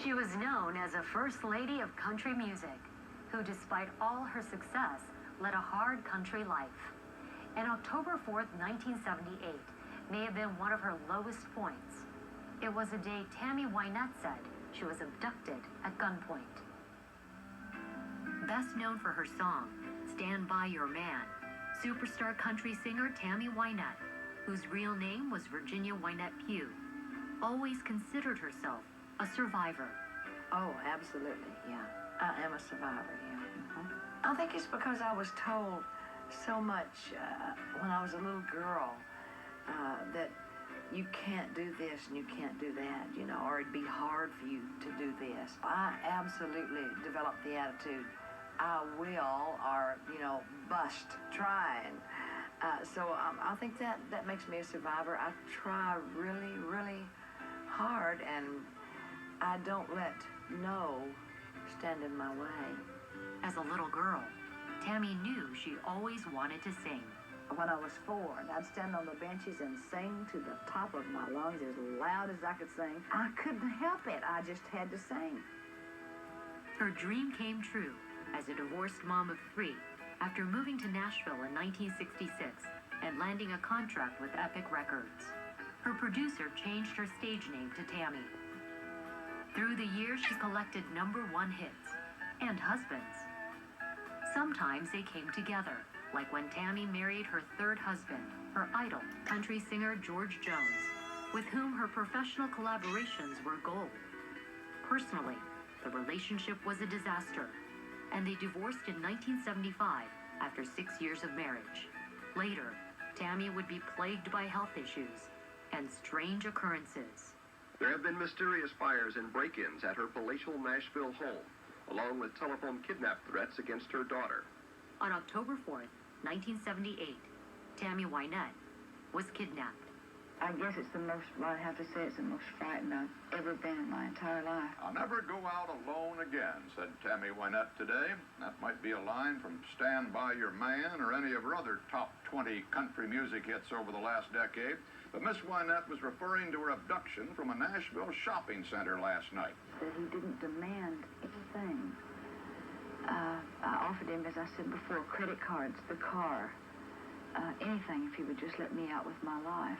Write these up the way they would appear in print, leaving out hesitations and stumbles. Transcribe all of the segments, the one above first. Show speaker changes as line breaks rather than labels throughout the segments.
She was known as a first lady of country music, who despite all her success, led a hard country life. And October 4th, 1978, may have been one of her lowest points. It was a day Tammy Wynette said she was abducted at gunpoint. Best known for her song, Stand By Your Man, superstar country singer Tammy Wynette, whose real name was Virginia Wynette Pugh, always considered herself a survivor.
Oh, absolutely, yeah. I am a survivor, yeah. I think it's because I was told so much when I was a little girl that you can't do this and you can't do that, you know, or it'd be hard for you to do this. I absolutely developed the attitude, I will, or, you know, bust trying. So I think that makes me a survivor. I try really, really hard, and I don't let no stand in my way.
As a little girl, Tammy knew she always wanted to sing.
When I was 4, and I'd stand on the benches and sing to the top of my lungs as loud as I could sing. I couldn't help it. I just had to sing.
Her dream came true as a divorced mom of 3 after moving to Nashville in 1966 and landing a contract with Epic Records. Her producer changed her stage name to Tammy. Through the years, she collected #1 hits and husbands. Sometimes they came together, like when Tammy married her 3rd husband, her idol, country singer George Jones, with whom her professional collaborations were gold. Personally, the relationship was a disaster, and they divorced in 1975 after 6 years of marriage. Later, Tammy would be plagued by health issues and strange occurrences.
There have been mysterious fires and break-ins at her palatial Nashville home, along with telephone kidnap threats against her daughter.
On October 4th, 1978, Tammy Wynette was kidnapped.
I guess it's the most, I have to say, it's the most frightened I've ever been in my entire life.
I'll never go out alone again, said Tammy Wynette today. That might be a line from Stand By Your Man or any of her other top 20 country music hits over the last decade. But Miss Wynette was referring to her abduction from a Nashville shopping center last night.
That he didn't demand anything. I offered him, as I said before, credit cards, the car, anything if he would just let me out with my life.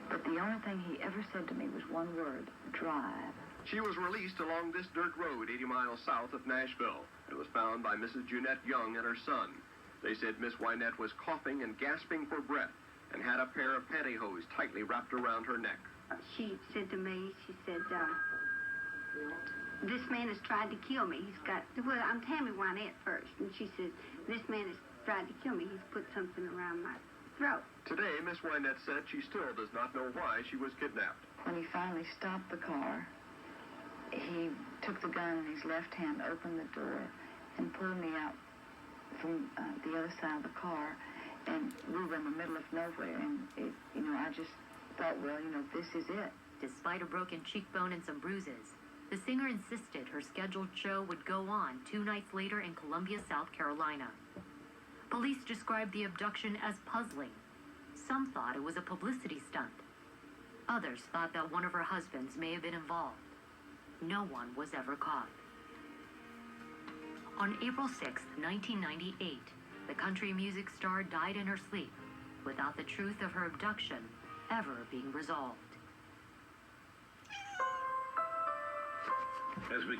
But the only thing he ever said to me was one word: drive.
She was released along this dirt road 80 miles south of Nashville. It was found by Mrs. Junette Young and her son. They said Miss Wynette was coughing and gasping for breath and had a pair of pantyhose tightly wrapped around her neck.
She said to me, she said, this man has tried to kill me. He's got, well, I'm Tammy Wynette first, and she said, this man has tried to kill me. He's put something around my throat.
Today, Miss Wynette said she still does not know why she was kidnapped.
When he finally stopped the car, he took the gun in his left hand, opened the door, and pulled me out from the other side of the car. And we were in the middle of nowhere, and I just thought, well, this is it.
Despite a broken cheekbone and some bruises, the singer insisted her scheduled show would go on 2 nights later in Columbia, South Carolina. Police described the abduction as puzzling. Some thought it was a publicity stunt. Others thought that one of her husbands may have been involved. No one was ever caught. On April 6, 1998, the country music star died in her sleep, without the truth of her abduction ever being resolved.
As we